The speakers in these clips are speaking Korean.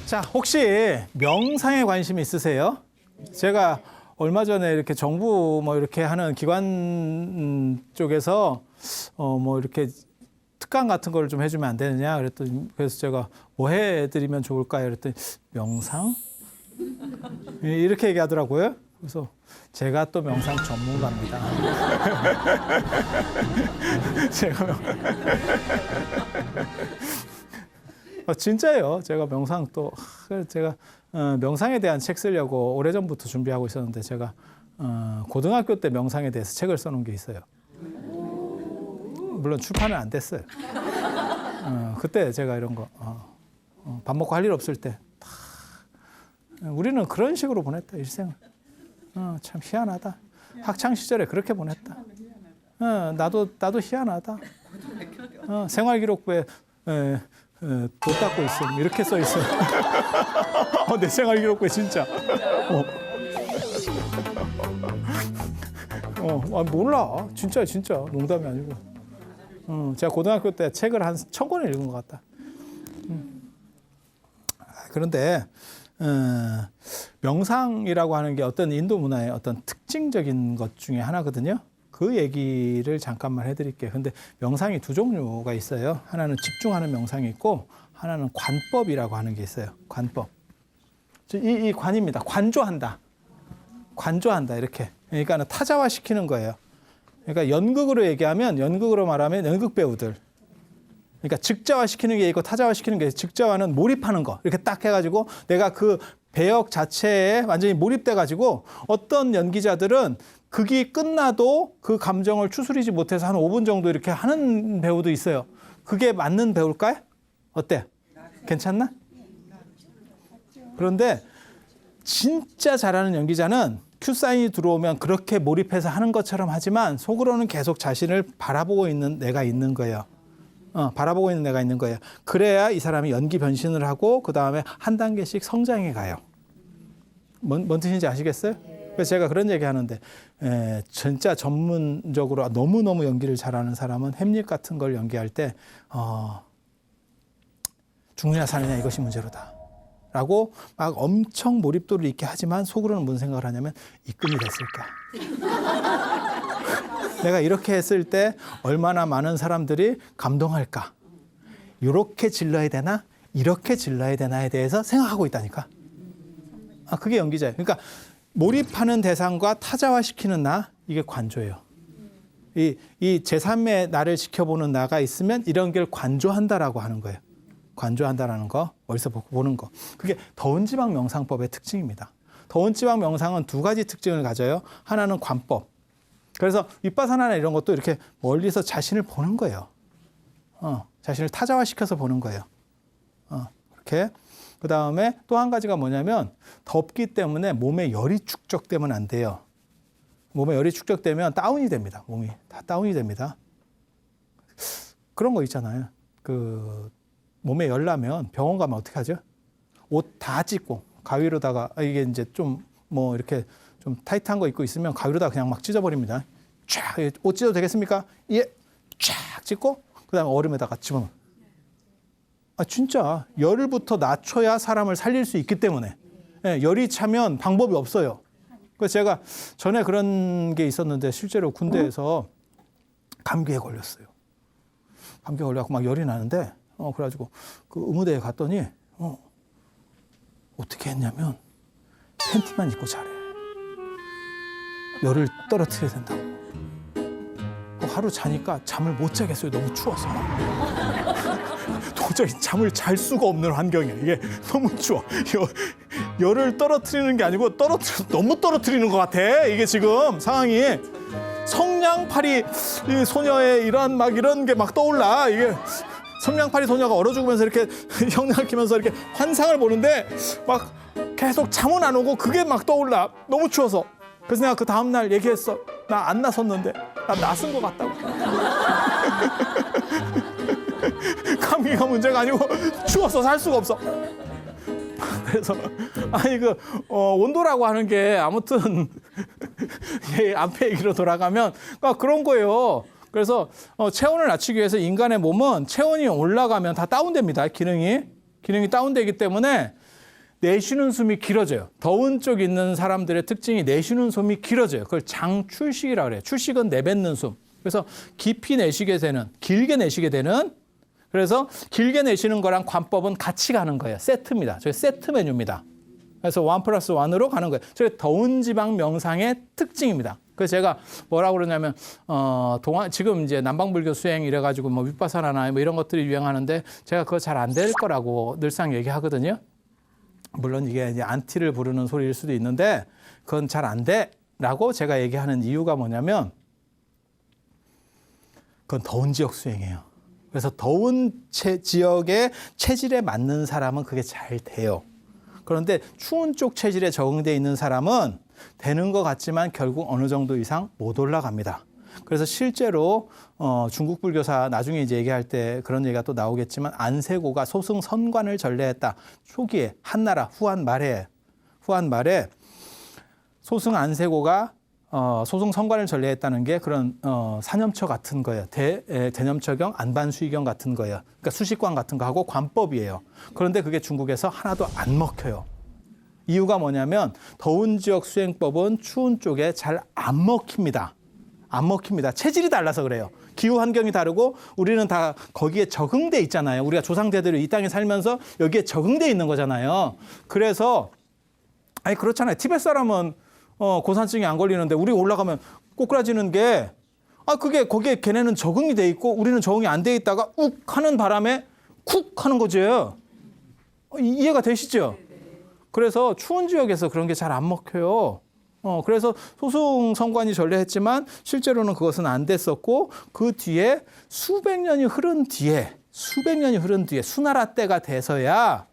자, 혹시 명상에 관심 있으세요? 제가 얼마 전에 이렇게 정부 뭐 이렇게 하는 기관 쪽에서 뭐 이렇게 특강 같은 거를 좀 해주면 안 되느냐 그랬더니, 그래서 제가 뭐 해드리면 좋을까요? 그랬더니 명상? 이렇게 얘기하더라고요. 그래서 제가 또 명상 전문가입니다. 진짜예요. 제가 명상 또 제가 명상에 대한 책 쓰려고 오래전부터 준비하고 있었는데, 제가 고등학교 때 명상에 대해서 책을 써놓은 게 있어요. 물론 출판은 안 됐어요. 그때 제가 이런 거 밥 먹고 할 일 없을 때 우리는 그런 식으로 보냈다, 일생을. 참 희한하다. 학창 시절에 그렇게 보냈다. 나도 희한하다. 생활기록부에 돈 닦고 있음 이렇게 써 있어. 내 생활기록부에 진짜. 몰라. 진짜 농담이 아니고. 제가 고등학교 때 책을 한 1000권을 읽은 것 같다. 그런데 명상이라고 하는 게 어떤 인도 문화의 어떤 특징적인 것 중에 하나거든요. 그 얘기를 잠깐만 해드릴게요. 근데 명상이 두 종류가 있어요. 하나는 집중하는 명상이 있고, 하나는 관법이라고 하는 게 있어요. 관법. 이 관입니다. 관조한다. 이렇게. 그러니까 타자화시키는 거예요. 그러니까 연극으로 말하면 연극 배우들. 그러니까 즉자화시키는 게 있고 타자화시키는 게, 즉자화는 몰입하는 거. 이렇게 딱 해가지고 내가 그 배역 자체에 완전히 몰입돼가지고, 어떤 연기자들은 극이 끝나도 그 감정을 추스리지 못해서 한 5분 정도 이렇게 하는 배우도 있어요. 그게 맞는 배우일까요? 어때? 괜찮나? 그런데 진짜 잘하는 연기자는 큐사인이 들어오면 그렇게 몰입해서 하는 것처럼 하지만 속으로는 계속 자신을 바라보고 있는 내가 있는 거예요. 바라보고 있는 내가 있는 거예요. 그래야 이 사람이 연기 변신을 하고 그 다음에 한 단계씩 성장해 가요. 뭔 뜻인지 아시겠어요? 그래서 제가 그런 얘기 하는데, 진짜 전문적으로 너무너무 연기를 잘하는 사람은 햄릿 같은 걸 연기할 때 죽느냐 사느냐 이것이 문제로다 라고 막 엄청 몰입도를 있게 하지만 속으로는 무슨 생각을 하냐면, 입금이 됐을까? 내가 이렇게 했을 때 얼마나 많은 사람들이 감동할까? 이렇게 질러야 되나? 이렇게 질러야 되나에 대해서 생각하고 있다니까. 그게 연기자예요. 그러니까 몰입하는 대상과 타자화시키는 나, 이게 관조예요. 이 제3의 나를 지켜보는 나가 있으면 이런 걸 관조한다라고 하는 거예요. 관조한다라는 거, 어디서 보는 거. 그게 더운 지방 명상법의 특징입니다. 더운 지방 명상은 두 가지 특징을 가져요. 하나는 관법. 그래서 윗바사나나 이런 것도 이렇게 멀리서 자신을 보는 거예요. 자신을 타자화시켜서 보는 거예요. 이렇게. 그 다음에 또 한 가지가 뭐냐면, 덥기 때문에 몸에 열이 축적되면 안 돼요. 몸에 열이 축적되면 다운이 됩니다. 몸이 다 다운이 됩니다. 그런 거 있잖아요. 몸에 열 나면 병원 가면 어떻게 하죠? 옷 다 찢고 가위로다가, 이게 이제 좀 뭐 이렇게 좀 타이트한 거 입고 있으면 가위로다가 그냥 막 찢어버립니다. 쫙, 옷 찢어도 되겠습니까? 예, 쫙 찢고 그다음에 얼음에다가 집어넣어요. 진짜 열부터 낮춰야 사람을 살릴 수 있기 때문에. 열이 차면 방법이 없어요. 그래서 제가 전에 그런 게 있었는데, 실제로 군대에서 감기에 걸렸어요. 감기에 걸려갖고 막 열이 나는데, 그래가지고 그 의무대에 갔더니 어떻게 했냐면 팬티만 입고 자래. 열을 떨어뜨려야 된다고. 하루 자니까 잠을 못 자겠어요. 너무 추워서. 도저히 잠을 잘 수가 없는 환경이에요. 이게 너무 추워. 열을 떨어뜨리는 게 아니고 너무 떨어뜨리는 것 같아. 이게 지금 상황이. 성냥팔이 소녀의 이런 게 막 떠올라. 이게 성냥팔이 소녀가 얼어 죽으면서 이렇게 형량을 키면서 이렇게 환상을 보는데 막 계속 잠은 안 오고 그게 막 떠올라. 너무 추워서. 그래서 내가 그 다음날 얘기했어. 나 안 나섰는데. 나 나선 것 같다고. 감기가 문제가 아니고 추워서 살 수가 없어. 그래서 온도라고 하는 게 아무튼 앞에 얘기로 돌아가면 그런 거예요. 그래서 체온을 낮추기 위해서 인간의 몸은 체온이 올라가면 다 다운됩니다. 기능이 다운되기 때문에 내쉬는 숨이 길어져요. 더운 쪽 있는 사람들의 특징이 내쉬는 숨이 길어져요. 그걸 장출식이라고 그래요. 출식은 내뱉는 숨. 그래서 깊이 내쉬게 되는, 길게 내쉬게 되는, 그래서 길게 내쉬는 거랑 관법은 같이 가는 거예요. 세트입니다. 저희 세트 메뉴입니다. 그래서 1+1으로 가는 거예요. 저희 더운 지방 명상의 특징입니다. 그래서 제가 뭐라고 그러냐면, 지금 이제 남방불교 수행 이래가지고 뭐 윗바사나나 뭐 이런 것들이 유행하는데 제가 그거 잘 안 될 거라고 늘상 얘기하거든요. 물론 이게 이제 안티를 부르는 소리일 수도 있는데 그건 잘 안 돼라고 제가 얘기하는 이유가 뭐냐면 그건 더운 지역 수행이에요. 그래서 더운 지역의 체질에 맞는 사람은 그게 잘 돼요. 그런데 추운 쪽 체질에 적응돼 있는 사람은 되는 것 같지만 결국 어느 정도 이상 못 올라갑니다. 그래서 실제로 중국 불교사 나중에 이제 얘기할 때 그런 얘기가 또 나오겠지만 안세고가 소승 선관을 전례했다. 초기에 한나라 후한 말에 소승 안세고가 소승 선관을 전례했다는 게 그런 사념처 같은 거예요. 대념처경, 안반수의경 같은 거예요. 그러니까 수식관 같은 거 하고 관법이에요. 그런데 그게 중국에서 하나도 안 먹혀요. 이유가 뭐냐면 더운 지역 수행법은 추운 쪽에 잘 안 먹힙니다. 안 먹힙니다. 체질이 달라서 그래요. 기후 환경이 다르고 우리는 다 거기에 적응돼 있잖아요. 우리가 조상대들이 이 땅에 살면서 여기에 적응돼 있는 거잖아요. 그래서 아니 그렇잖아요. 티베트 사람은 고산증이 안 걸리는데 우리 올라가면 꼬꾸라지는 게 그게 거기에 걔네는 적응이 돼 있고 우리는 적응이 안 돼 있다가 욱 하는 바람에 쿡 하는 거죠. 이해가 되시죠? 그래서 추운 지역에서 그런 게 잘 안 먹혀요. 그래서 소승 선관이 전례했지만 실제로는 그것은 안 됐었고 그 뒤에 수백 년이 흐른 뒤에 수나라 때가 돼서야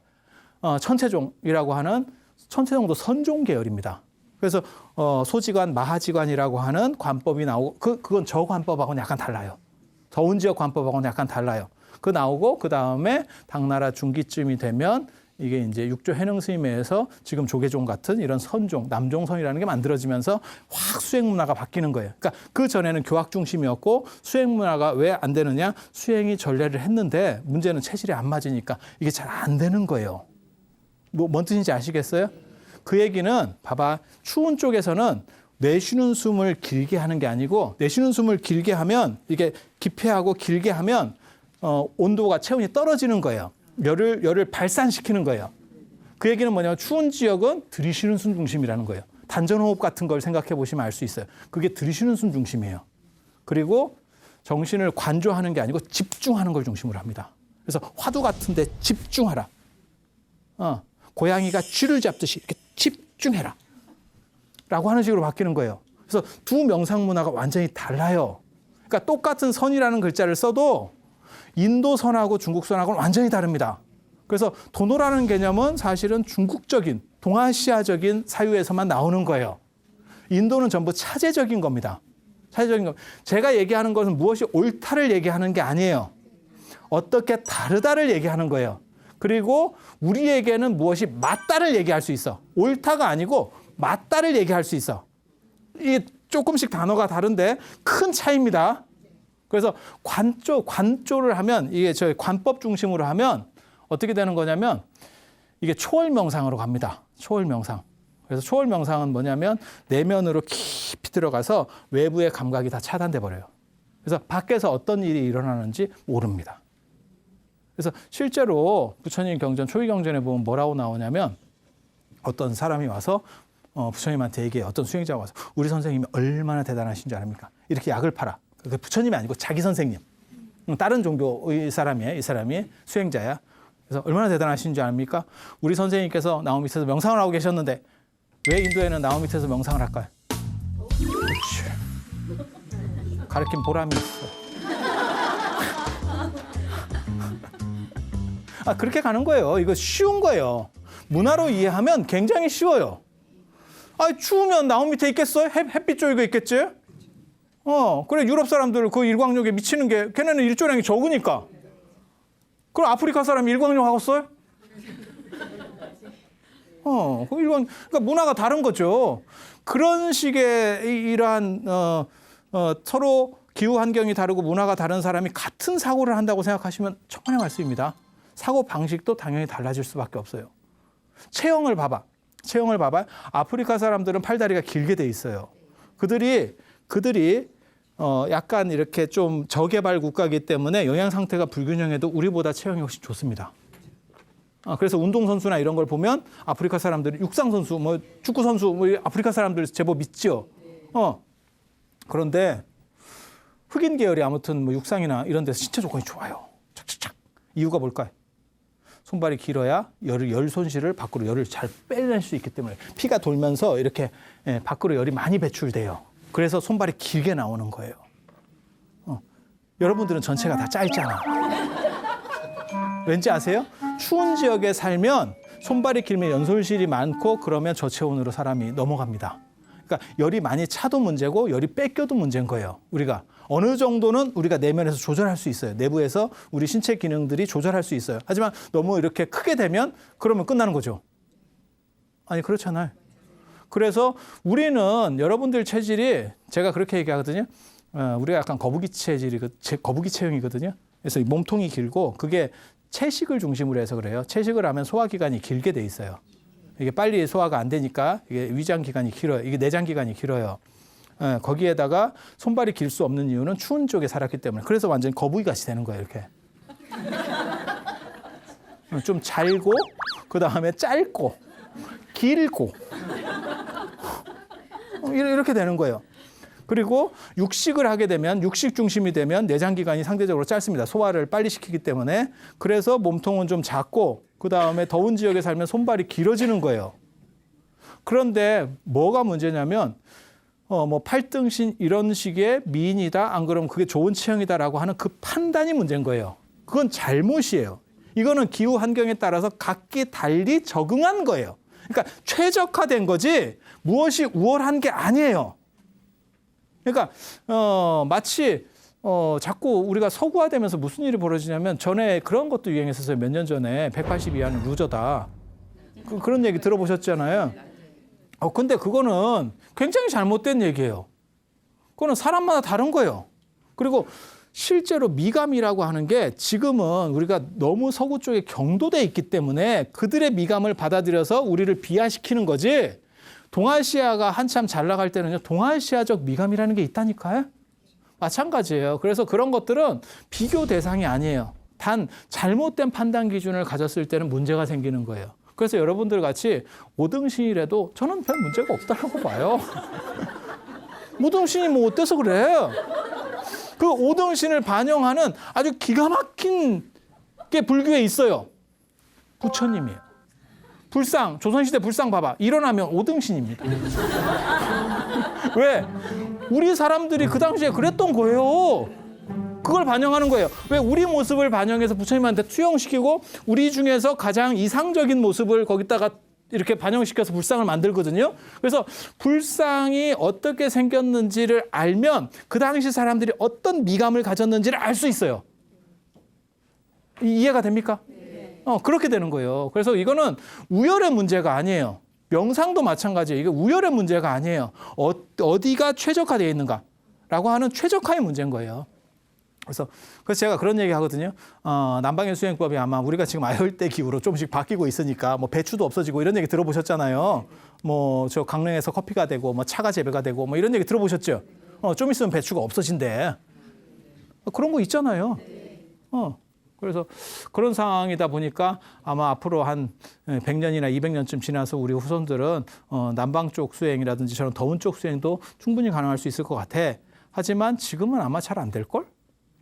천체종이라고 하는 천체종도 선종 계열입니다. 그래서 소지관, 마하지관이라고 하는 관법이 나오고 그건 저 관법하고는 약간 달라요. 더운 지역 관법하고는 약간 달라요. 그 나오고 그 다음에 당나라 중기쯤이 되면 이게 이제 육조 해능스님에서 지금 조계종 같은 이런 선종, 남종선이라는 게 만들어지면서 확 수행 문화가 바뀌는 거예요. 그러니까 그 전에는 교학 중심이었고 수행 문화가 왜 안 되느냐? 수행이 전례를 했는데 문제는 체질이 안 맞으니까 이게 잘 안 되는 거예요. 뭔 뜻인지 아시겠어요? 그 얘기는 봐봐. 추운 쪽에서는 내쉬는 숨을 길게 하는 게 아니고 내쉬는 숨을 길게 하면 이게 기폐하고 길게 하면 온도가 체온이 떨어지는 거예요. 열을 발산시키는 거예요. 그 얘기는 뭐냐면 추운 지역은 들이쉬는 숨 중심이라는 거예요. 단전호흡 같은 걸 생각해 보시면 알 수 있어요. 그게 들이쉬는 숨 중심이에요. 그리고 정신을 관조하는 게 아니고 집중하는 걸 중심으로 합니다. 그래서 화두 같은 데 집중하라. 고양이가 쥐를 잡듯이 이렇게 집중해라. 라고 하는 식으로 바뀌는 거예요. 그래서 두 명상 문화가 완전히 달라요. 그러니까 똑같은 선이라는 글자를 써도 인도 선하고 중국 선하고는 완전히 다릅니다. 그래서 도노라는 개념은 사실은 중국적인, 동아시아적인 사유에서만 나오는 거예요. 인도는 전부 차제적인 겁니다. 차제적인 것. 제가 얘기하는 것은 무엇이 옳다를 얘기하는 게 아니에요. 어떻게 다르다를 얘기하는 거예요. 그리고 우리에게는 무엇이 맞다를 얘기할 수 있어. 옳다가 아니고 맞다를 얘기할 수 있어. 이게 조금씩 단어가 다른데 큰 차이입니다. 그래서 관조를 하면 이게 저희 관법 중심으로 하면 어떻게 되는 거냐면 이게 초월 명상으로 갑니다. 초월 명상. 그래서 초월 명상은 뭐냐면 내면으로 깊이 들어가서 외부의 감각이 다 차단돼 버려요. 그래서 밖에서 어떤 일이 일어나는지 모릅니다. 그래서 실제로 부처님 경전, 초기 경전에 보면 뭐라고 나오냐면 어떤 사람이 와서 부처님한테 얘기해. 어떤 수행자가 와서 우리 선생님이 얼마나 대단하신 줄 아십니까? 이렇게 약을 팔아. 그게 부처님이 아니고 자기 선생님. 다른 종교의 사람이에요. 이 사람이 수행자야. 그래서 얼마나 대단하신 줄 아십니까? 우리 선생님께서 나무 밑에서 명상을 하고 계셨는데 왜 인도에는 나무 밑에서 명상을 할까요? 그렇지. 가르친 보람이 있어. 그렇게 가는 거예요. 이거 쉬운 거예요. 문화로 이해하면 굉장히 쉬워요. 추우면 나무 밑에 있겠어요? 햇빛 쬐고 있겠지? 그래 유럽 사람들 그 일광욕에 미치는 게 걔네는 일조량이 적으니까. 그럼 아프리카 사람이 일광욕 하겠어요? 그러니까 문화가 다른 거죠. 그런 식의 이러한 서로 기후 환경이 다르고 문화가 다른 사람이 같은 사고를 한다고 생각하시면 천만의 말씀입니다. 사고 방식도 당연히 달라질 수밖에 없어요. 체형을 봐봐. 아프리카 사람들은 팔다리가 길게 돼 있어요. 그들이 약간 이렇게 좀 저개발 국가이기 때문에 영양 상태가 불균형해도 우리보다 체형이 훨씬 좋습니다. 그래서 운동선수나 이런 걸 보면 아프리카 사람들이 육상선수, 뭐 축구선수, 뭐 아프리카 사람들 제법 있죠. 그런데 흑인 계열이 아무튼 뭐 육상이나 이런 데서 신체 조건이 좋아요. 착착착. 이유가 뭘까요? 손발이 길어야 열 손실을 밖으로 열을 잘 빼낼 수 있기 때문에 피가 돌면서 이렇게 밖으로 열이 많이 배출돼요. 그래서 손발이 길게 나오는 거예요. 여러분들은 전체가 다 짧잖아. 왠지 아세요? 추운 지역에 살면 손발이 길면 연손실이 많고 그러면 저체온으로 사람이 넘어갑니다. 그러니까 열이 많이 차도 문제고 열이 뺏겨도 문제인 거예요. 우리가 어느 정도는 우리가 내면에서 조절할 수 있어요. 내부에서 우리 신체 기능들이 조절할 수 있어요. 하지만 너무 이렇게 크게 되면 그러면 끝나는 거죠. 아니 그렇잖아요. 그래서 우리는 여러분들 체질이 제가 그렇게 얘기하거든요. 우리가 약간 거북이 체형이거든요. 그래서 몸통이 길고 그게 채식을 중심으로 해서 그래요. 채식을 하면 소화기관이 길게 돼 있어요. 이게 빨리 소화가 안 되니까 이게 위장기관이 길어요. 이게 내장기관이 길어요. 거기에다가 손발이 길 수 없는 이유는 추운 쪽에 살았기 때문에. 그래서 완전히 거북이같이 되는 거예요. 이렇게. 좀 잘고 그다음에 짧고 길고 이렇게 되는 거예요. 그리고 육식을 하게 되면 육식 중심이 되면 내장기관이 상대적으로 짧습니다. 소화를 빨리 시키기 때문에. 그래서 몸통은 좀 작고 그다음에 더운 지역에 살면 손발이 길어지는 거예요. 그런데 뭐가 문제냐면 뭐 팔등신 이런 식의 미인이다 안 그러면 그게 좋은 체형이다라고 하는 그 판단이 문제인 거예요. 그건 잘못이에요. 이거는 기후 환경에 따라서 각기 달리 적응한 거예요. 그러니까 최적화된 거지 무엇이 우월한 게 아니에요. 그러니까 마치 자꾸 우리가 서구화되면서 무슨 일이 벌어지냐면 전에 그런 것도 유행했었어요. 몇 년 전에 180 이하는 루저다. 그런 얘기 들어보셨잖아요. 근데 그거는 굉장히 잘못된 얘기예요. 그거는 사람마다 다른 거예요. 그리고 실제로 미감이라고 하는 게 지금은 우리가 너무 서구 쪽에 경도돼 있기 때문에 그들의 미감을 받아들여서 우리를 비하시키는 거지. 동아시아가 한참 잘 나갈 때는요. 동아시아적 미감이라는 게 있다니까요. 마찬가지예요. 그래서 그런 것들은 비교 대상이 아니에요. 단 잘못된 판단 기준을 가졌을 때는 문제가 생기는 거예요. 그래서 여러분들 같이 5등신이라도 저는 별 문제가 없다고 봐요. 5등신이 뭐 어때서 그래? 그 5등신을 반영하는 아주 기가 막힌 게 불교에 있어요. 부처님이에요. 불상, 조선시대 불상 봐봐. 일어나면 5등신입니다. 왜? 우리 사람들이 그 당시에 그랬던 거예요. 그걸 반영하는 거예요. 왜? 우리 모습을 반영해서 부처님한테 투영시키고 우리 중에서 가장 이상적인 모습을 거기다가 이렇게 반영시켜서 불상을 만들거든요. 그래서 불상이 어떻게 생겼는지를 알면 그 당시 사람들이 어떤 미감을 가졌는지를 알 수 있어요. 이해가 됩니까? 그렇게 되는 거예요. 그래서 이거는 우열의 문제가 아니에요. 명상도 마찬가지예요. 이게 우열의 문제가 아니에요. 어디가 최적화되어 있는가라고 하는 최적화의 문제인 거예요. 그래서 제가 그런 얘기 하거든요. 남방의 수행법이 아마 우리가 지금 아열대 기후로 조금씩 바뀌고 있으니까 뭐 배추도 없어지고 이런 얘기 들어보셨잖아요. 뭐 저 강릉에서 커피가 되고 뭐 차가 재배가 되고 뭐 이런 얘기 들어보셨죠? 좀 있으면 배추가 없어진대. 그런 거 있잖아요. 그래서 그런 상황이다 보니까 아마 앞으로 한 100년이나 200년쯤 지나서 우리 후손들은 남방 쪽 수행이라든지 저런 더운 쪽 수행도 충분히 가능할 수 있을 것 같아. 하지만 지금은 아마 잘 안 될걸?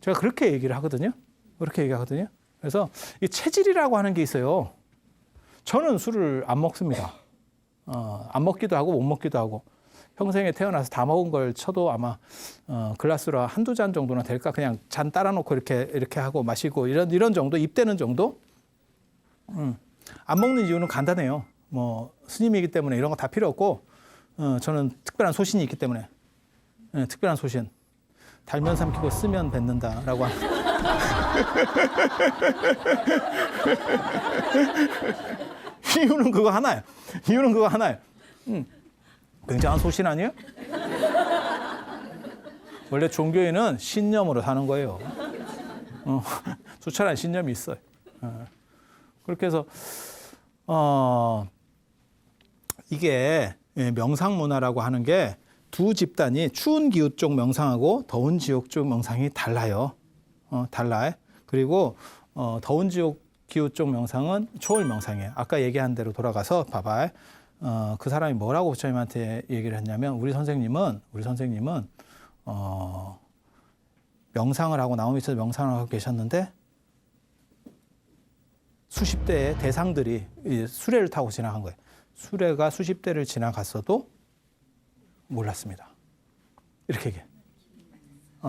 제가 그렇게 얘기를 하거든요. 그렇게 얘기하거든요. 그래서 이 체질이라고 하는 게 있어요. 저는 술을 안 먹습니다. 안 먹기도 하고 못 먹기도 하고. 평생에 태어나서 다 먹은 걸 쳐도 아마 글라스로 한두 잔 정도는 될까? 그냥 잔 따라 놓고 이렇게 하고 마시고 이런 정도, 입대는 정도? 안 먹는 이유는 간단해요. 뭐 스님이기 때문에 이런 거 다 필요 없고 저는 특별한 소신이 있기 때문에 특별한 소신. 달면 삼키고 쓰면 뱉는다라고 하는. 이유는 그거 하나예요. 굉장한 소신 아니에요? 원래 종교인은 신념으로 사는 거예요. 수철한 신념이 있어요. 그렇게 해서 이게 명상 문화라고 하는 게 두 집단이 추운 기후 쪽 명상하고 더운 지역 쪽 명상이 달라요. 달라요. 그리고 더운 지역 기후 쪽 명상은 초월 명상이에요. 아까 얘기한 대로 돌아가서 봐봐. 그 사람이 뭐라고 부처님한테 얘기를 했냐면 우리 선생님은 명상을 하고 나무 밑에서 명상을 하고 계셨는데 수십 대의 대상들이 수레를 타고 지나간 거예요. 수레가 수십 대를 지나갔어도 몰랐습니다. 이렇게 얘기해.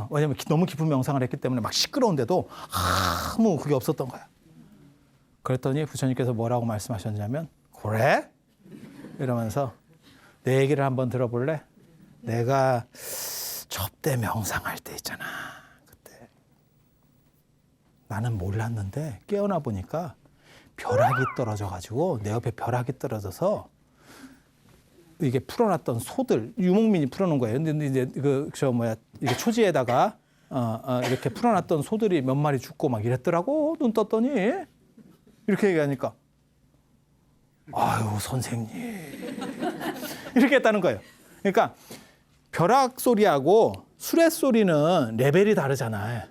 왜냐면 너무 깊은 명상을 했기 때문에 막 시끄러운데도 아무 그게 없었던 거야. 그랬더니 부처님께서 뭐라고 말씀하셨냐면 그래? 이러면서 내 얘기를 한번 들어볼래? 내가 접대 명상할 때 있잖아. 그때 나는 몰랐는데 깨어나 보니까 벼락이 떨어져가지고 내 옆에 벼락이 떨어져서 이게 풀어놨던 소들 유목민이 풀어놓은 거예요. 근데 이제 이게 초지에다가 이렇게 풀어놨던 소들이 몇 마리 죽고 막 이랬더라고. 눈 떴더니 이렇게 얘기하니까 아유 선생님 이렇게 했다는 거예요. 그러니까 벼락 소리하고 수레 소리는 레벨이 다르잖아요.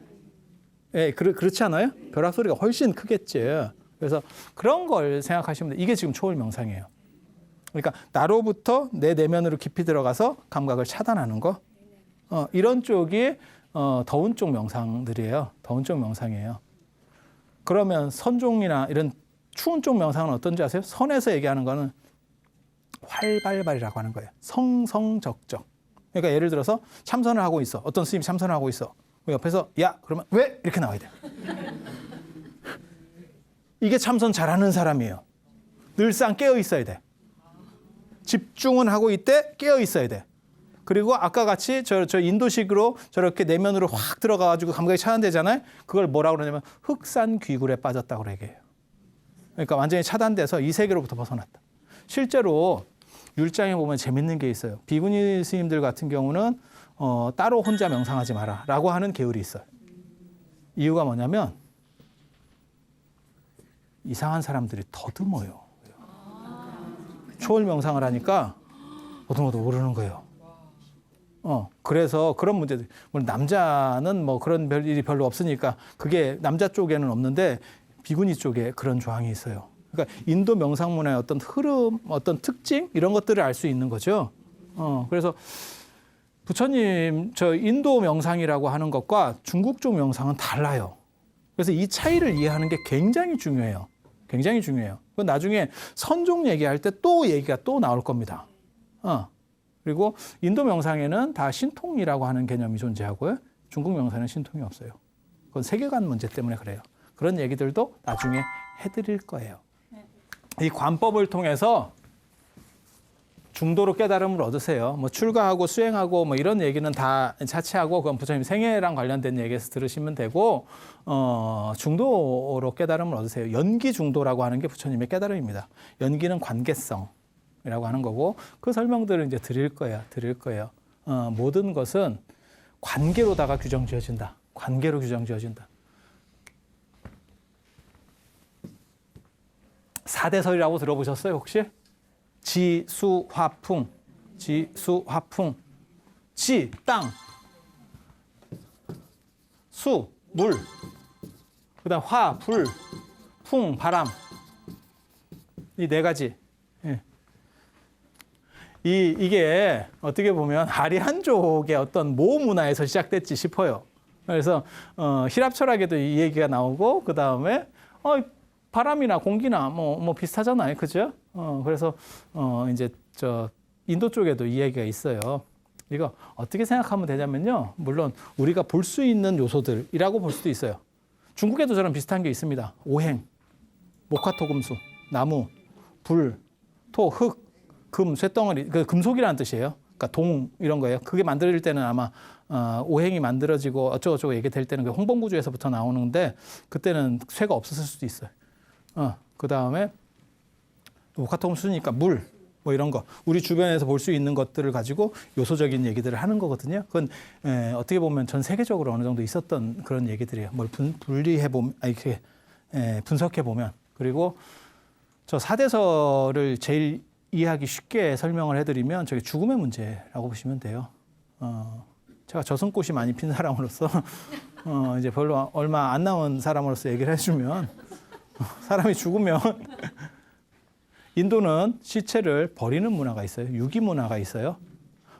예, 그렇지 않아요? 벼락 소리가 훨씬 크겠지. 그래서 그런 걸 생각하시면 돼요. 이게 지금 초월 명상이에요. 그러니까 나로부터 내 내면으로 깊이 들어가서 감각을 차단하는 거. 이런 쪽이 더운 쪽 명상들이에요. 더운 쪽 명상이에요. 그러면 선종이나 이런 추운 쪽 명상은 어떤지 아세요? 선에서 얘기하는 거는 활발발이라고 하는 거예요. 성성적적. 그러니까 예를 들어서 참선을 하고 있어. 어떤 스님이 참선을 하고 있어. 옆에서 야 그러면 왜? 이렇게 나와야 돼. 이게 참선 잘하는 사람이에요. 늘상 깨어 있어야 돼. 집중은 하고 있대 깨어 있어야 돼. 그리고 아까 같이 저 인도식으로 저렇게 내면으로 확 들어가가지고 감각이 차단되잖아요. 그걸 뭐라고 그러냐면 흑산귀굴에 빠졌다고 얘기해요. 그러니까 완전히 차단돼서 이 세계로부터 벗어났다. 실제로 율장에 보면 재밌는 게 있어요. 비구니 스님들 같은 경우는 따로 혼자 명상하지 마라 라고 하는 계율이 있어요. 이유가 뭐냐면 이상한 사람들이 더듬어요. 초월 명상을 하니까 어둠어둠 오르는 거예요. 그래서 그런 문제들. 물론 남자는 뭐 그런 일이 별로 없으니까 그게 남자 쪽에는 없는데 비구니 쪽에 그런 조항이 있어요. 그러니까 인도 명상 문화의 어떤 흐름, 어떤 특징 이런 것들을 알 수 있는 거죠. 그래서 부처님 저 인도 명상이라고 하는 것과 중국 쪽 명상은 달라요. 그래서 이 차이를 이해하는 게 굉장히 중요해요. 굉장히 중요해요. 그건 나중에 선종 얘기할 때 또 얘기가 또 나올 겁니다. 그리고 인도 명상에는 다 신통이라고 하는 개념이 존재하고요. 중국 명상에는 신통이 없어요. 그건 세계관 문제 때문에 그래요. 그런 얘기들도 나중에 해드릴 거예요. 이 관법을 통해서 중도로 깨달음을 얻으세요. 뭐 출가하고 수행하고 뭐 이런 얘기는 다 자체하고 그건 부처님 생애랑 관련된 얘기에서 들으시면 되고 중도로 깨달음을 얻으세요. 연기 중도라고 하는 게 부처님의 깨달음입니다. 연기는 관계성이라고 하는 거고 그 설명들을 이제 드릴 거예요. 모든 것은 관계로다가 규정지어진다. 관계로 규정지어진다. 사대설이라고 들어보셨어요 혹시? 지, 수, 화, 풍. 지, 수, 화, 풍. 지, 땅. 수, 물. 그 다음 화, 불. 풍, 바람. 이 네 가지. 예. 이게 어떻게 보면 아리한족의 어떤 모 문화에서 시작됐지 싶어요. 그래서 히랍 철학에도 이 얘기가 나오고 그 다음에 바람이나 공기나 뭐 비슷하잖아요, 그죠? 그래서 이제 저 인도 쪽에도 이 얘기가 있어요. 이거 어떻게 생각하면 되냐면요, 물론 우리가 볼 수 있는 요소들이라고 볼 수도 있어요. 중국에도 저런 비슷한 게 있습니다. 오행, 목화토금수, 나무, 불, 토, 흙, 금, 쇳덩어리, 그 금속이라는 뜻이에요. 그러니까 동 이런 거예요. 그게 만들어질 때는 아마 오행이 만들어지고 어쩌고저쩌고 얘기될 때는 그 홍범구주에서부터 나오는데 그때는 쇠가 없었을 수도 있어요. 그 다음에 목화토금수니까 물, 뭐 이런 거 우리 주변에서 볼 수 있는 것들을 가지고 요소적인 얘기들을 하는 거거든요. 그건 어떻게 보면 전 세계적으로 어느 정도 있었던 그런 얘기들이에요. 뭘 분리해 보면 이렇게 분석해 보면 그리고 저 사대설을 제일 이해하기 쉽게 설명을 해드리면 저게 죽음의 문제라고 보시면 돼요. 제가 저승꽃이 많이 핀 사람으로서 이제 별로 얼마 안 남은 사람으로서 얘기를 해주면 사람이 죽으면 인도는 시체를 버리는 문화가 있어요. 유기 문화가 있어요.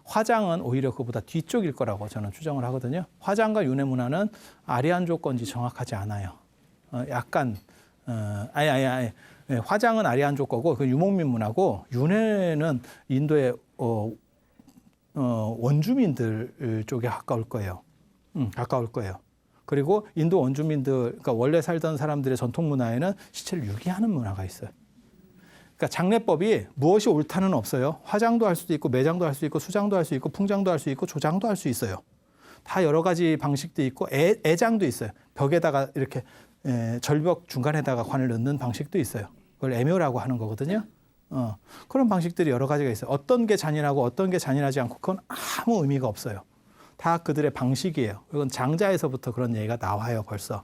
화장은 오히려 그보다 뒤쪽일 거라고 저는 추정을 하거든요. 화장과 윤회 문화는 아리안족 건지 정확하지 않아요. 약간 화장은 아리안족 거고 그 유목민 문화고 윤회는 인도의 원주민들 쪽에 가까울 거예요. 가까울 거예요. 그리고 인도 원주민들, 그러니까 원래 살던 사람들의 전통 문화에는 시체를 유기하는 문화가 있어요. 그러니까 장례법이 무엇이 옳다는 없어요. 화장도 할 수도 있고 매장도 할 수 있고 수장도 할 수 있고 풍장도 할 수 있고 조장도 할 수 있어요. 다 여러 가지 방식도 있고 애장도 있어요. 벽에다가 이렇게 절벽 중간에다가 관을 넣는 방식도 있어요. 그걸 애묘라고 하는 거거든요. 그런 방식들이 여러 가지가 있어요. 어떤 게 잔인하고 어떤 게 잔인하지 않고 그건 아무 의미가 없어요. 다 그들의 방식이에요. 이건 장자에서부터 그런 얘기가 나와요, 벌써.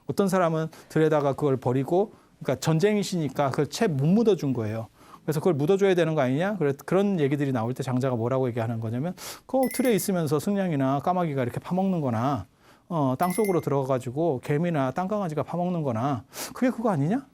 어떤 사람은 들에다가 그걸 버리고, 그러니까 전쟁이시니까 그걸 채 못 묻어준 거예요. 그래서 그걸 묻어줘야 되는 거 아니냐? 그런 얘기들이 나올 때 장자가 뭐라고 얘기하는 거냐면, 그 틀에 있으면서 승냥이나 까마귀가 이렇게 파먹는 거나, 땅속으로 들어가가지고 개미나 땅강아지가 파먹는 거나, 그게 그거 아니냐?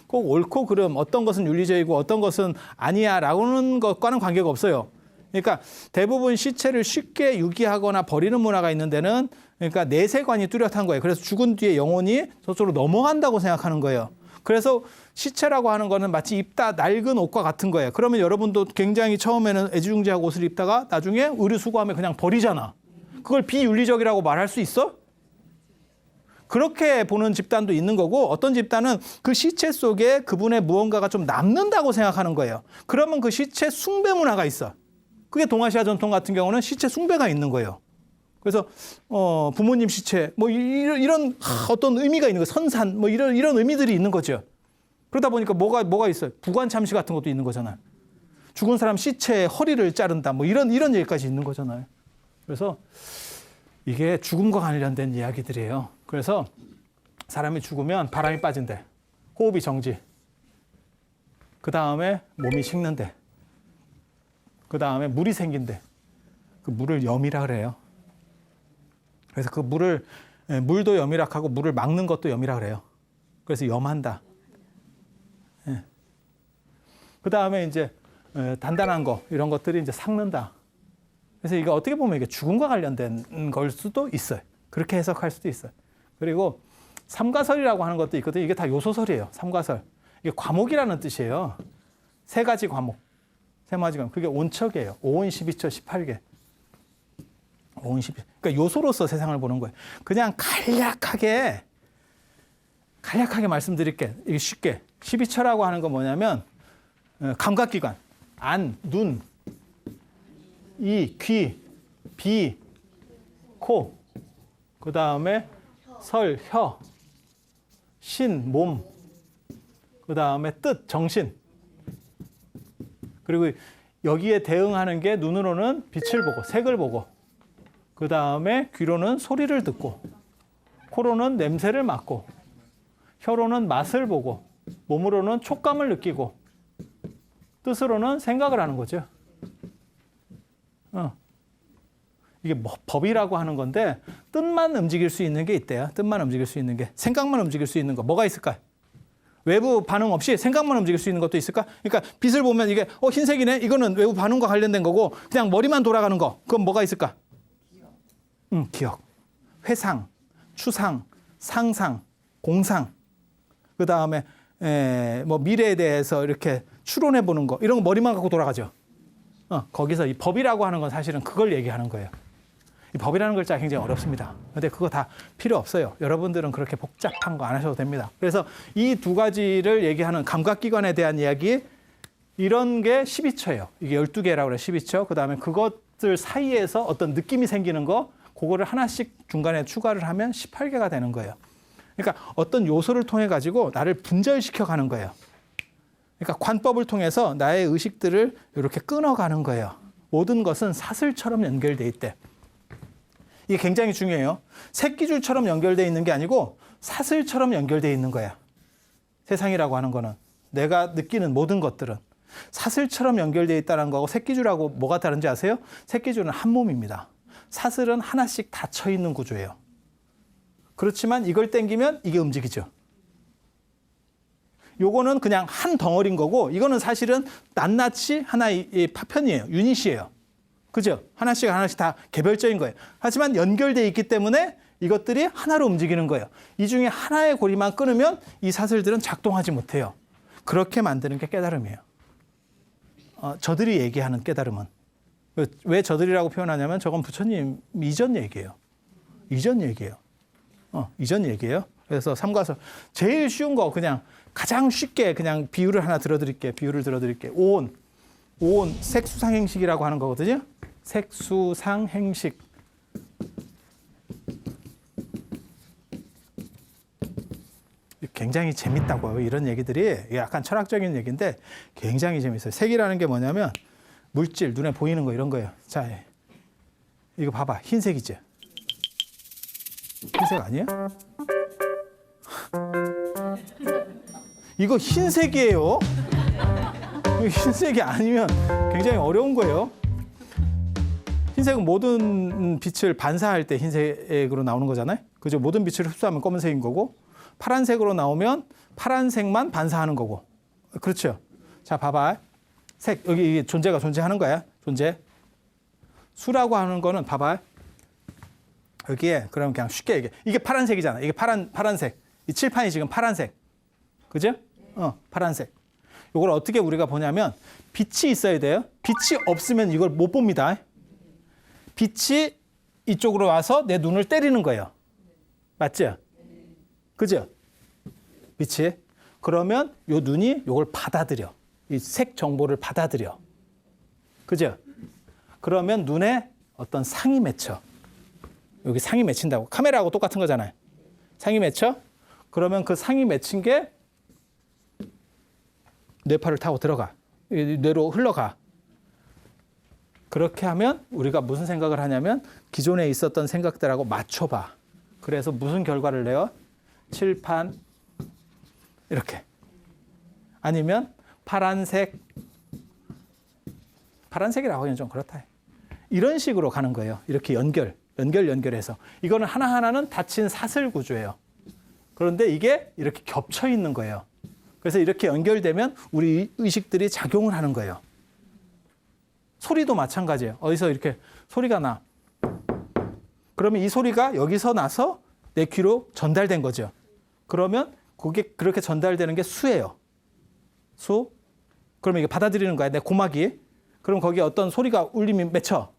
꼭 옳고 그름, 어떤 것은 윤리적이고 어떤 것은 아니야 라고는 것과는 관계가 없어요. 그러니까 대부분 시체를 쉽게 유기하거나 버리는 문화가 있는 데는 그러니까 내세관이 뚜렷한 거예요. 그래서 죽은 뒤에 영혼이 저쪽으로 넘어간다고 생각하는 거예요. 그래서 시체라고 하는 거는 마치 입다 낡은 옷과 같은 거예요. 그러면 여러분도 굉장히 처음에는 애지중지하고 옷을 입다가 나중에 의류수거하면 그냥 버리잖아. 그걸 비윤리적이라고 말할 수 있어? 그렇게 보는 집단도 있는 거고 어떤 집단은 그 시체 속에 그분의 무언가가 좀 남는다고 생각하는 거예요. 그러면 그 시체 숭배 문화가 있어. 그게 동아시아 전통 같은 경우는 시체 숭배가 있는 거예요. 그래서 부모님 시체 뭐 이런 어떤 의미가 있는 거예요. 선산 뭐 이런 의미들이 있는 거죠. 그러다 보니까 뭐가 있어요? 부관 참시 같은 것도 있는 거잖아요. 죽은 사람 시체의 허리를 자른다 뭐 이런 얘기까지 있는 거잖아요. 그래서 이게 죽음과 관련된 이야기들이에요. 그래서 사람이 죽으면 바람이 빠진대. 호흡이 정지. 그 다음에 몸이 식는데. 그 다음에 물이 생긴대. 그 물을 염이라 그래요. 그래서 그 물도 염이라고 하고 물을 막는 것도 염이라 그래요. 그래서 염한다. 예. 그 다음에 이제 단단한 거 이런 것들이 이제 삭는다. 그래서 이거 어떻게 보면 이게 죽음과 관련된 걸 수도 있어요. 그렇게 해석할 수도 있어요. 그리고 삼가설이라고 하는 것도 있거든요. 이게 다 요소설이에요. 삼가설. 이게 과목이라는 뜻이에요. 세 가지 과목. 세 가지 과목. 그게 온척이에요. 5온 12처 18개. 5온 12. 그러니까 요소로서 세상을 보는 거예요. 그냥 간략하게 말씀드릴게. 이게 쉽게. 12처라고 하는 건 뭐냐면 감각기관. 안, 눈, 이, 귀, 비, 코, 그 다음에 설, 혀, 신, 몸, 그 다음에 뜻, 정신. 그리고 여기에 대응하는 게 눈으로는 빛을 보고, 색을 보고, 그 다음에 귀로는 소리를 듣고, 코로는 냄새를 맡고, 혀로는 맛을 보고, 몸으로는 촉감을 느끼고, 뜻으로는 생각을 하는 거죠. 이게 뭐 법이라고 하는 건데 뜻만 움직일 수 있는 게 있대요. 뜻만 움직일 수 있는 게. 생각만 움직일 수 있는 거 뭐가 있을까? 외부 반응 없이 생각만 움직일 수 있는 것도 있을까? 그러니까 빛을 보면 이게 흰색이네. 이거는 외부 반응과 관련된 거고 그냥 머리만 돌아가는 거. 그건 뭐가 있을까? 기억. 회상, 추상, 상상, 공상. 그다음에 뭐 미래에 대해서 이렇게 추론해 보는 거. 이런 거 머리만 갖고 돌아가죠. 거기서 이 법이라고 하는 건 사실은 그걸 얘기하는 거예요. 이 법이라는 글자가 굉장히 어렵습니다. 근데 그거 다 필요 없어요. 여러분들은 그렇게 복잡한 거 안 하셔도 됩니다. 그래서 이 두 가지를 얘기하는 감각기관에 대한 이야기, 이런 게 12처예요. 이게 12개라고 그래요. 12처. 그 다음에 그것들 사이에서 어떤 느낌이 생기는 거, 그거를 하나씩 중간에 추가를 하면 18개가 되는 거예요. 그러니까 어떤 요소를 통해 가지고 나를 분절시켜 가는 거예요. 그러니까 관법을 통해서 나의 의식들을 이렇게 끊어가는 거예요. 모든 것은 사슬처럼 연결돼 있대. 이게 굉장히 중요해요. 새끼줄처럼 연결돼 있는 게 아니고 사슬처럼 연결돼 있는 거야. 세상이라고 하는 거는. 내가 느끼는 모든 것들은. 사슬처럼 연결되어 있다는 거하고 새끼줄하고 뭐가 다른지 아세요? 새끼줄은 한 몸입니다. 사슬은 하나씩 닫혀 있는 구조예요. 그렇지만 이걸 당기면 이게 움직이죠. 요거는 그냥 한 덩어리인 거고, 이거는 사실은 낱낱이 하나의 파편이에요. 유닛이에요. 그죠? 하나씩 하나씩 다 개별적인 거예요. 하지만 연결되어 있기 때문에 이것들이 하나로 움직이는 거예요. 이 중에 하나의 고리만 끊으면 이 사슬들은 작동하지 못해요. 그렇게 만드는 게 깨달음이에요. 저들이 얘기하는 깨달음은. 왜 저들이라고 표현하냐면 저건 부처님 이전 얘기예요. 이전 얘기예요. 이전 얘기예요. 그래서 삼과서 제일 쉬운 거 그냥 가장 쉽게 그냥 비유를 하나 들어드릴게요. 오온 색수상행식이라고 하는 거거든요. 색수상행식. 굉장히 재밌다고요. 이런 얘기들이 약간 철학적인 얘기인데 굉장히 재밌어요. 색이라는 게 뭐냐면 물질, 눈에 보이는 거 이런 거예요. 자, 이거 봐봐. 흰색이지? 흰색 아니에요? 이거 흰색이에요. 이거 흰색이 아니면 굉장히 어려운 거예요. 흰색은 모든 빛을 반사할 때 흰색으로 나오는 거잖아요. 그죠? 모든 빛을 흡수하면 검은색인 거고, 파란색으로 나오면 파란색만 반사하는 거고. 그렇죠? 자, 봐봐. 색, 여기 존재가 존재하는 거야. 존재. 수라고 하는 거는 봐봐. 여기에, 그럼 그냥 쉽게 얘기해. 이게 파란색이잖아. 이게 파란색. 이 칠판이 지금 파란색. 그죠? 파란색. 이걸 어떻게 우리가 보냐면, 빛이 있어야 돼요. 빛이 없으면 이걸 못 봅니다. 빛이 이쪽으로 와서 내 눈을 때리는 거예요. 맞죠? 그죠? 빛이. 그러면 요 눈이 요걸 받아들여. 이 색 정보를 받아들여. 그죠? 그러면 눈에 어떤 상이 맺혀. 여기 상이 맺힌다고. 카메라하고 똑같은 거잖아요. 상이 맺혀? 그러면 그 상이 맺힌 게 뇌파를 타고 들어가. 뇌로 흘러가. 그렇게 하면 우리가 무슨 생각을 하냐면 기존에 있었던 생각들하고 맞춰봐. 그래서 무슨 결과를 내요? 칠판 이렇게. 아니면 파란색이라고 하기는 좀 그렇다. 이런 식으로 가는 거예요. 이렇게 연결해서. 이거는 하나하나는 닫힌 사슬 구조예요. 그런데 이게 이렇게 겹쳐 있는 거예요. 그래서 이렇게 연결되면 우리 의식들이 작용을 하는 거예요. 소리도 마찬가지예요. 어디서 이렇게 소리가 나. 그러면 이 소리가 여기서 나서 내 귀로 전달된 거죠. 그러면 그게 그렇게 전달되는 게 수예요. 수. 그러면 이게 받아들이는 거야. 내 고막이. 그럼 거기에 어떤 소리가 울림이 맺혀.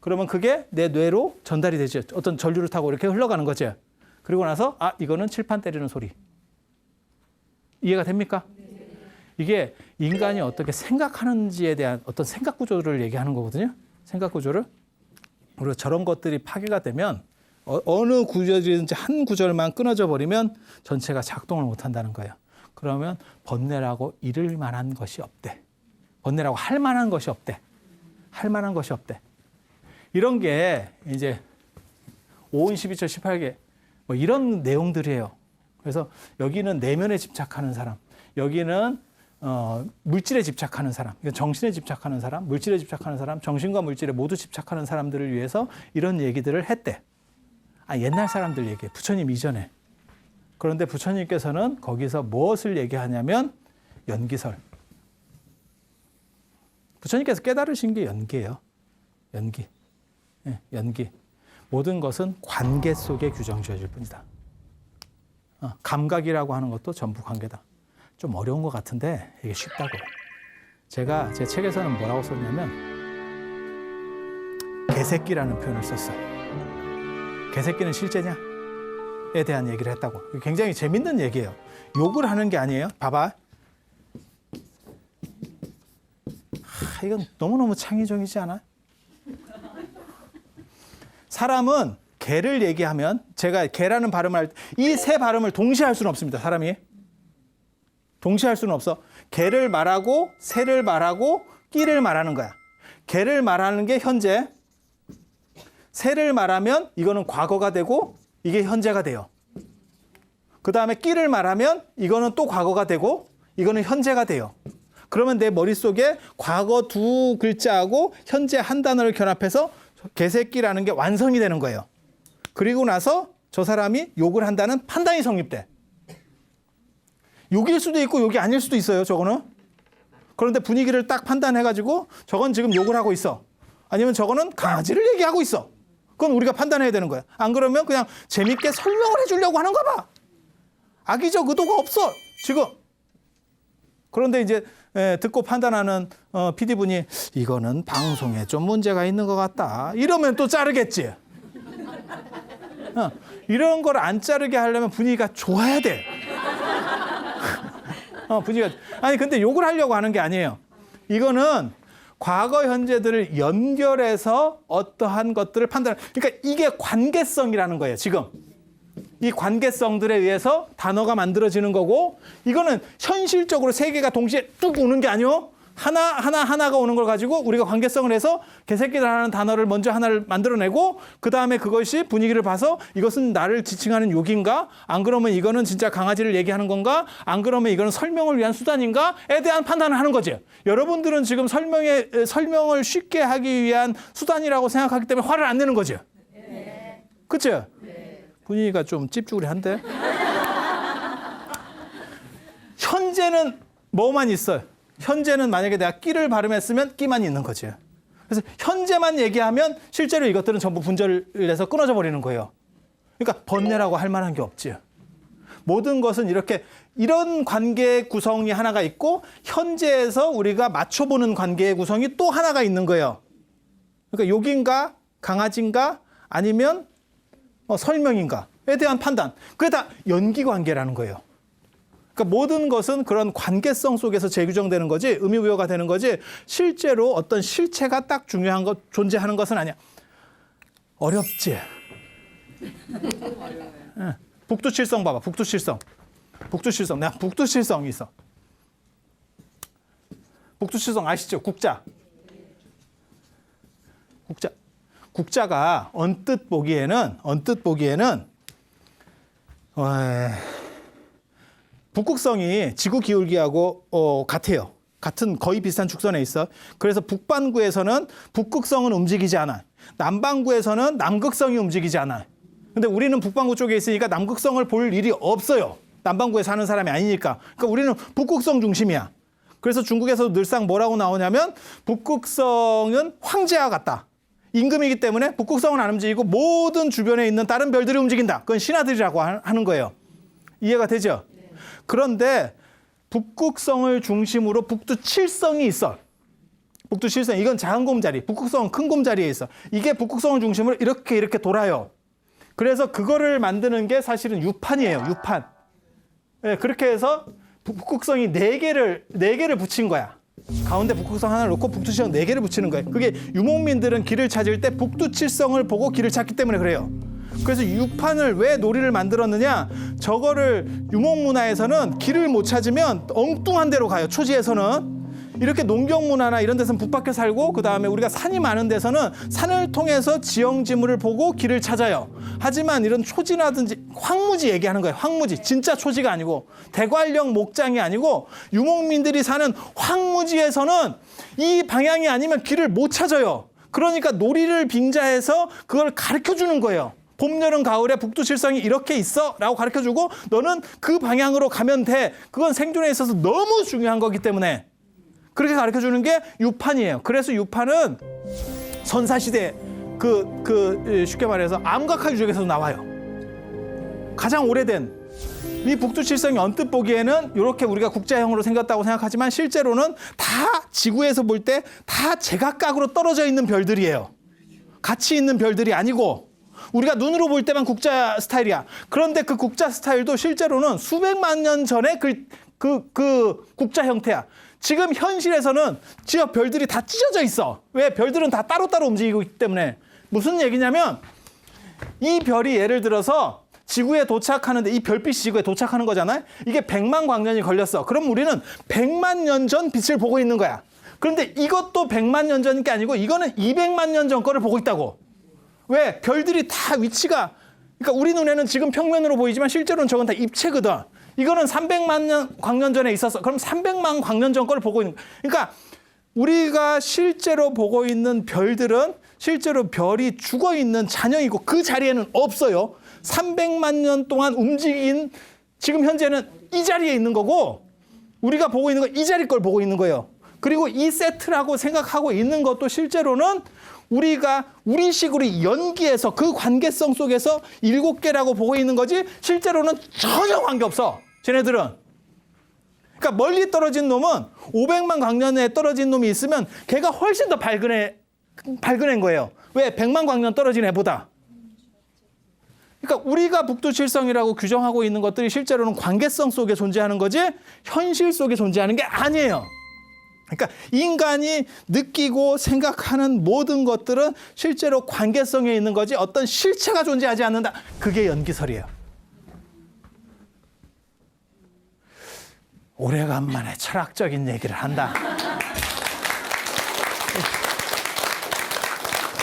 그러면 그게 내 뇌로 전달이 되죠. 어떤 전류를 타고 이렇게 흘러가는 거죠. 그리고 나서 이거는 칠판 때리는 소리. 이해가 됩니까? 이게 인간이 어떻게 생각하는지에 대한 어떤 생각 구조를 얘기하는 거거든요. 생각 구조를. 그리고 저런 것들이 파괴가 되면 어느 구절이든지 한 구절만 끊어져 버리면 전체가 작동을 못 한다는 거예요. 그러면 번뇌라고 이를 만한 것이 없대. 번뇌라고 할 만한 것이 없대. 할 만한 것이 없대. 이런 게 이제 5운 12초 18개 뭐 이런 내용들이에요. 그래서 여기는 내면에 집착하는 사람, 여기는 물질에 집착하는 사람, 정신에 집착하는 사람, 물질에 집착하는 사람, 정신과 물질에 모두 집착하는 사람들을 위해서 이런 얘기들을 했대. 옛날 사람들 얘기해. 부처님 이전에. 그런데 부처님께서는 거기서 무엇을 얘기하냐면 연기설. 부처님께서 깨달으신 게 연기예요. 연기. 네, 연기. 모든 것은 관계 속에 규정 지어질 뿐이다. 감각이라고 하는 것도 전부 관계다. 좀 어려운 것 같은데 이게 쉽다고. 제가 제 책에서는 뭐라고 썼냐면 개새끼라는 표현을 썼어요. 개새끼는 실제냐? 에 대한 얘기를 했다고. 굉장히 재밌는 얘기예요. 욕을 하는 게 아니에요. 봐봐. 이건 너무너무 창의적이지 않아? 사람은 개를 얘기하면 제가 개라는 발음을 할 때 이 세 발음을 동시에 할 수는 없습니다. 사람이. 동시에 할 수는 없어. 개를 말하고 새를 말하고 끼를 말하는 거야. 개를 말하는 게 현재. 새를 말하면 이거는 과거가 되고 이게 현재가 돼요. 그 다음에 끼를 말하면 이거는 또 과거가 되고 이거는 현재가 돼요. 그러면 내 머릿속에 과거 두 글자하고 현재 한 단어를 결합해서 개새끼라는 게 완성이 되는 거예요. 그리고 나서 저 사람이 욕을 한다는 판단이 성립돼. 욕일 수도 있고 욕이 아닐 수도 있어요. 저거는. 그런데 분위기를 딱 판단해가지고 저건 지금 욕을 하고 있어. 아니면 저거는 강아지를 얘기하고 있어. 그건 우리가 판단해야 되는 거야. 안 그러면 그냥 재밌게 설명을 해주려고 하는가 봐. 악의적 의도가 없어 지금. 그런데 이제 듣고 판단하는 PD분이 이거는 방송에 좀 문제가 있는 것 같다. 이러면 또 자르겠지. 이런 걸 안 자르게 하려면 분위기가 좋아야 돼. 분위기가. 아니 근데 욕을 하려고 하는 게 아니에요. 이거는 과거 현재들을 연결해서 어떠한 것들을 판단. 그러니까 이게 관계성이라는 거예요. 지금 이 관계성들에 의해서 단어가 만들어지는 거고, 이거는 현실적으로 세 개가 동시에 뚝 오는 게 아니요. 하나가 오는 걸 가지고 우리가 관계성을 해서 개새끼라는 단어를 먼저 하나를 만들어내고, 그 다음에 그것이 분위기를 봐서 이것은 나를 지칭하는 욕인가? 안 그러면 이거는 진짜 강아지를 얘기하는 건가? 안 그러면 이거는 설명을 위한 수단인가?에 대한 판단을 하는 거지. 여러분들은 지금 설명을 쉽게 하기 위한 수단이라고 생각하기 때문에 화를 안 내는 거지. 그치? 분위기가 좀 찝쭈그리한데? 현재는 뭐만 있어요? 현재는 만약에 내가 끼를 발음했으면 끼만 있는 거지. 그래서 현재만 얘기하면 실제로 이것들은 전부 분절을 해서 끊어져 버리는 거예요. 그러니까 번뇌라고 할 만한 게 없지. 모든 것은 이런 관계의 구성이 하나가 있고, 현재에서 우리가 맞춰보는 관계의 구성이 또 하나가 있는 거예요. 그러니까 욕인가 강아지인가 아니면 설명인가에 대한 판단. 그게 다 연기관계라는 거예요. 그러니까 모든 것은 그런 관계성 속에서 재규정되는 거지, 의미부여가 되는 거지, 실제로 어떤 실체가 딱 중요한 것, 존재하는 것은 아니야. 어렵지? 북두칠성 봐봐. 북두칠성. 내가 북두칠성이 있어. 북두칠성 아시죠? 국자가 언뜻 보기에는 북극성이 지구 기울기하고 같아요. 같은 거의 비슷한 축선에 있어. 그래서 북반구에서는 북극성은 움직이지 않아. 남반구에서는 남극성이 움직이지 않아. 근데 우리는 북반구 쪽에 있으니까 남극성을 볼 일이 없어요. 남반구에 사는 사람이 아니니까. 그러니까 우리는 북극성 중심이야. 그래서 중국에서 늘상 뭐라고 나오냐면 북극성은 황제와 같다. 임금이기 때문에 북극성은 안 움직이고 모든 주변에 있는 다른 별들이 움직인다. 그건 신하들이라고 하는 거예요. 이해가 되죠? 그런데 북극성을 중심으로 북두칠성이 있어. 북두칠성, 이건 작은 곰자리, 북극성은 큰 곰자리에 있어. 이게 북극성을 중심으로 이렇게 돌아요. 그래서 그거를 만드는 게 사실은 유판이에요. 유판. 네, 그렇게 해서 북극성이 네 개를 붙인 거야. 가운데 북극성 하나를 놓고 북두칠성 4개를 붙이는 거예요. 그게 유목민들은 길을 찾을 때 북두칠성을 보고 길을 찾기 때문에 그래요. 그래서 유판을 왜 놀이를 만들었느냐? 저거를 유목문화에서는 길을 못 찾으면 엉뚱한 데로 가요. 초지에서는. 이렇게 농경문화나 이런 데서는 북밖에 살고, 그 다음에 우리가 산이 많은 데서는 산을 통해서 지형지물을 보고 길을 찾아요. 하지만 이런 초지라든지 황무지 얘기하는 거예요. 황무지. 진짜 초지가 아니고 대관령 목장이 아니고 유목민들이 사는 황무지에서는 이 방향이 아니면 길을 못 찾아요. 그러니까 놀이를 빙자해서 그걸 가르쳐주는 거예요. 봄, 여름, 가을에 북두칠성이 이렇게 있어 라고 가르쳐주고, 너는 그 방향으로 가면 돼. 그건 생존에 있어서 너무 중요한 거기 때문에 그렇게 가르쳐주는 게 유판이에요. 그래서 유판은 선사시대 쉽게 말해서 암각화 유적에서도 나와요. 가장 오래된 이 북두칠성이 언뜻 보기에는 이렇게 우리가 국자형으로 생겼다고 생각하지만 실제로는 다 지구에서 볼 때 다 제각각으로 떨어져 있는 별들이에요. 같이 있는 별들이 아니고 우리가 눈으로 볼 때만 국자 스타일이야. 그런데 그 국자 스타일도 실제로는 수백만 년 전에 그 국자 형태야. 지금 현실에서는 지역 별들이 다 찢어져 있어. 왜? 별들은 다 따로따로 움직이고 있기 때문에. 무슨 얘기냐면 이 별이 예를 들어서 지구에 도착하는데, 이 별빛이 지구에 도착하는 거잖아요. 이게 100만 광년이 걸렸어. 그럼 우리는 100만 년 전 빛을 보고 있는 거야. 그런데 이것도 100만 년 전인 게 아니고 이거는 200만 년 전 거를 보고 있다고. 왜? 별들이 다 위치가 그러니까 우리 눈에는 지금 평면으로 보이지만 실제로는 저건 다 입체거든. 이거는 300만 년 광년 전에 있었어. 그럼 300만 광년 전 걸 보고 있는 거야. 그러니까 우리가 실제로 보고 있는 별들은 실제로 별이 죽어 있는 잔영이고 그 자리에는 없어요. 300만 년 동안 움직인 지금 현재는 이 자리에 있는 거고 우리가 보고 있는 건 이 자리 걸 보고 있는 거예요. 그리고 이 세트라고 생각하고 있는 것도 실제로는 우리가 우리식으로 연기해서 그 관계성 속에서 7개라고 보고 있는 거지 실제로는 전혀 관계없어. 쟤네들은. 그러니까 멀리 떨어진 놈은 500만 광년에 떨어진 놈이 있으면 걔가 훨씬 더 발근한 거예요. 왜? 100만 광년 떨어진 애보다. 그러니까 우리가 북두칠성이라고 규정하고 있는 것들이 실제로는 관계성 속에 존재하는 거지 현실 속에 존재하는 게 아니에요. 그러니까 인간이 느끼고 생각하는 모든 것들은 실제로 관계성에 있는 거지 어떤 실체가 존재하지 않는다. 그게 연기설이에요. 오래간만에 철학적인 얘기를 한다.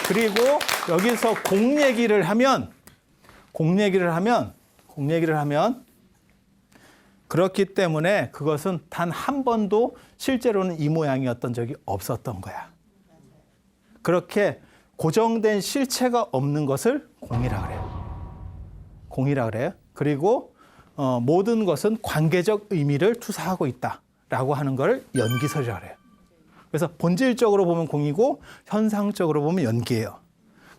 그리고 여기서 공 얘기를 하면 그렇기 때문에 그것은 단 한 번도 실제로는 이 모양이었던 적이 없었던 거야. 그렇게 고정된 실체가 없는 것을 공이라 그래요. 그리고 모든 것은 관계적 의미를 투사하고 있다라고 하는 걸 연기설이라고 해요. 그래서 본질적으로 보면 공이고 현상적으로 보면 연기예요.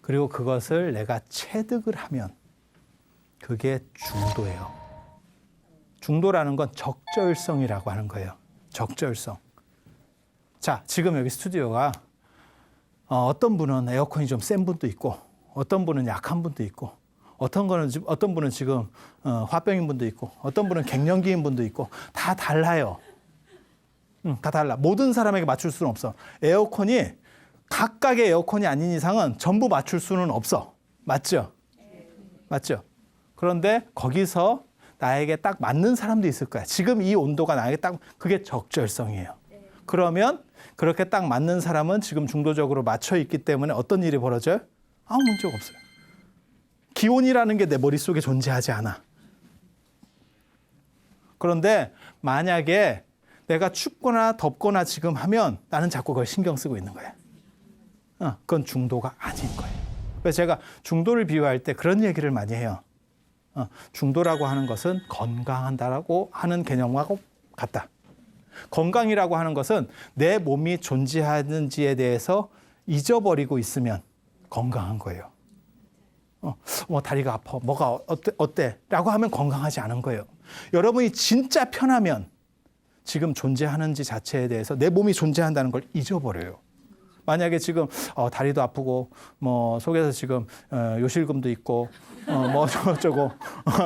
그리고 그것을 내가 체득을 하면 그게 중도예요. 중도라는 건 적절성이라고 하는 거예요. 적절성. 자, 지금 여기 스튜디오가 어떤 분은 에어컨이 좀 센 분도 있고 어떤 분은 약한 분도 있고 어떤 분은 지금 화병인 분도 있고 어떤 분은 갱년기인 분도 있고 다 달라요. 다 달라. 모든 사람에게 맞출 수는 없어. 에어컨이 각각의 에어컨이 아닌 이상은 전부 맞출 수는 없어. 맞죠? 맞죠? 그런데 거기서 나에게 딱 맞는 사람도 있을 거야. 지금 이 온도가 나에게 딱 그게 적절성이에요. 그러면 그렇게 딱 맞는 사람은 지금 중도적으로 맞춰 있기 때문에 어떤 일이 벌어져요? 아무 문제가 없어요. 기온이라는 게 내 머릿속에 존재하지 않아. 그런데 만약에 내가 춥거나 덥거나 지금 하면 나는 자꾸 그걸 신경 쓰고 있는 거야. 그건 중도가 아닌 거예요. 그래서 제가 중도를 비유할 때 그런 얘기를 많이 해요. 중도라고 하는 것은 건강한다라고 하는 개념하고 같다. 건강이라고 하는 것은 내 몸이 존재하는지에 대해서 잊어버리고 있으면 건강한 거예요. 뭐 다리가 아파, 뭐가 어때? 라고 하면 건강하지 않은 거예요. 여러분이 진짜 편하면 지금 존재하는지 자체에 대해서 내 몸이 존재한다는 걸 잊어버려요. 만약에 지금 다리도 아프고 뭐 속에서 지금 요실금도 있고 뭐 저쩌고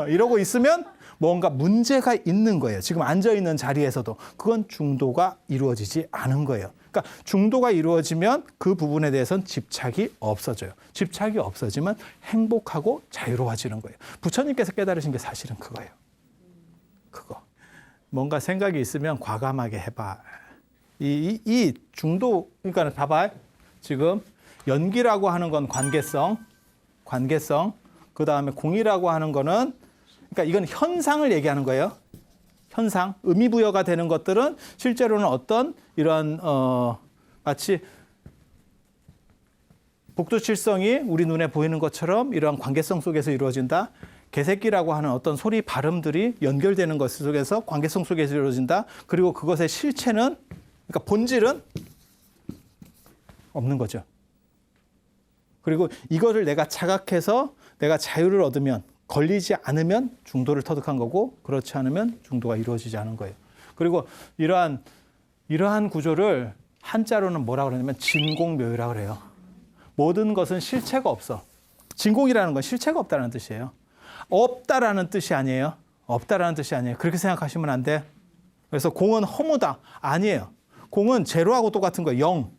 이러고 있으면 뭔가 문제가 있는 거예요. 지금 앉아있는 자리에서도 그건 중도가 이루어지지 않은 거예요. 그러니까 중도가 이루어지면 그 부분에 대해서는 집착이 없어져요. 집착이 없어지면 행복하고 자유로워지는 거예요. 부처님께서 깨달으신 게 사실은 그거예요. 그거. 뭔가 생각이 있으면 과감하게 해봐. 이 중도, 그러니까 봐봐. 지금 연기라고 하는 건 관계성. 그 다음에 공이라고 하는 거는, 그러니까 이건 현상을 얘기하는 거예요. 현상, 의미부여가 되는 것들은 실제로는 어떤 이런 마치 북두칠성이 우리 눈에 보이는 것처럼 이러한 관계성 속에서 이루어진다. 개새끼라고 하는 어떤 소리 발음들이 연결되는 것 속에서 관계성 속에서 이루어진다. 그리고 그것의 실체는, 그러니까 본질은 없는 거죠. 그리고 이거를 내가 자각해서 내가 자유를 얻으면, 걸리지 않으면 중도를 터득한 거고, 그렇지 않으면 중도가 이루어지지 않은 거예요. 그리고 이러한 구조를 한자로는 뭐라고 그러냐면 진공묘유라고 그래요. 모든 것은 실체가 없어. 진공이라는 건 실체가 없다는 뜻이에요. 없다라는 뜻이 아니에요. 없다라는 뜻이 아니에요. 그렇게 생각하시면 안 돼. 그래서 공은 허무다. 아니에요. 공은 제로하고 똑같은 거예요. 0.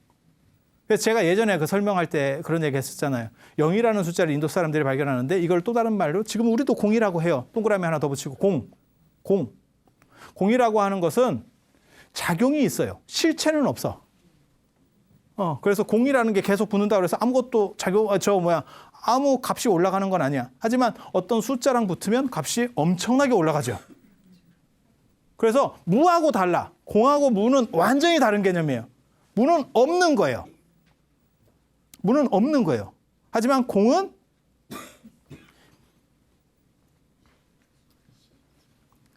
그래서 제가 예전에 그 설명할 때 그런 얘기 했었잖아요. 0이라는 숫자를 인도 사람들이 발견하는데 이걸 또 다른 말로 지금 우리도 공이라고 해요. 동그라미 하나 더 붙이고 공. 공이라고 하는 것은 작용이 있어요. 실체는 없어. 그래서 공이라는 게 계속 붙는다 그래서 아무것도 아무 값이 올라가는 건 아니야. 하지만 어떤 숫자랑 붙으면 값이 엄청나게 올라가죠. 그래서 무하고 달라. 공하고 무는 완전히 다른 개념이에요. 무는 없는 거예요. 무는 없는 거예요. 하지만 공은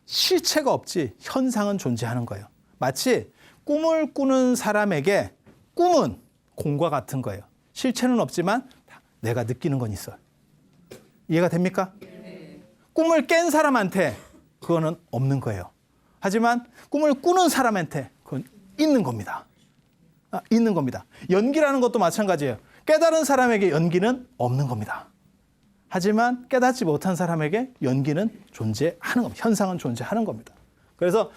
실체가 없지 현상은 존재하는 거예요. 마치 꿈을 꾸는 사람에게 꿈은 공과 같은 거예요. 실체는 없지만 내가 느끼는 건 있어요. 이해가 됩니까? 꿈을 깬 사람한테 그거는 없는 거예요. 하지만 꿈을 꾸는 사람한테 그건 있는 겁니다. 있는 겁니다. 연기라는 것도 마찬가지예요. 깨달은 사람에게 연기는 없는 겁니다. 하지만 깨닫지 못한 사람에게 연기는 존재하는 겁니다. 현상은 존재하는 겁니다. 그래서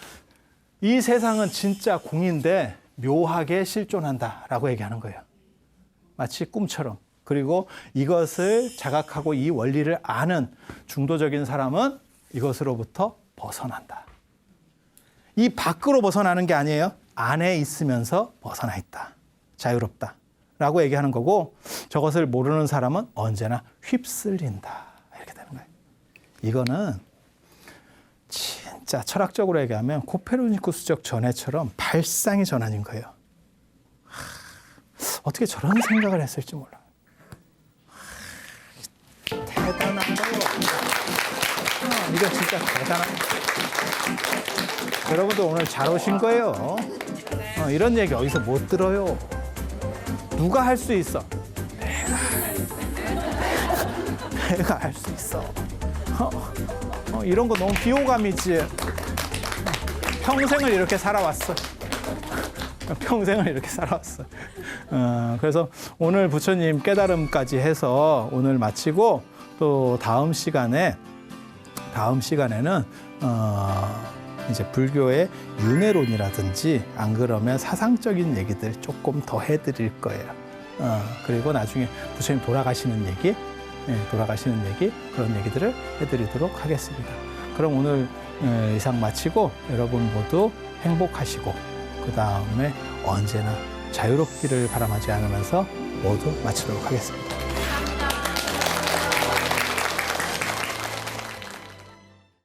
이 세상은 진짜 공인데 묘하게 실존한다라고 얘기하는 거예요. 마치 꿈처럼. 그리고 이것을 자각하고 이 원리를 아는 중도적인 사람은 이것으로부터 벗어난다. 이 밖으로 벗어나는 게 아니에요. 안에 있으면서 벗어나 있다. 자유롭다. 라고 얘기하는 거고 저것을 모르는 사람은 언제나 휩쓸린다. 이렇게 되는 거예요. 이거는 진짜 철학적으로 얘기하면 코페르니쿠스적 전해처럼 발상의 전환인 거예요. 어떻게 저런 생각을 했을지 몰라요. 대단한 거예요. 이거 진짜 대단한 거예요. 여러분들 오늘 잘 오신 거예요. 이런 얘기 어디서 못 들어요. 누가 할 수 있어? 내가 할 수 있어. 이런 거 너무 비호감이지. 평생을 이렇게 살아왔어. 평생을 이렇게 살아왔어. 그래서 오늘 부처님 깨달음까지 해서 오늘 마치고 또 다음 시간에는 이제 불교의 윤회론이라든지 안 그러면 사상적인 얘기들 조금 더 해드릴 거예요. 그리고 나중에 부처님 돌아가시는 얘기 그런 얘기들을 해드리도록 하겠습니다. 그럼 오늘 이상 마치고 여러분 모두 행복하시고 그 다음에 언제나 자유롭기를 바람하지 않으면서 모두 마치도록 하겠습니다.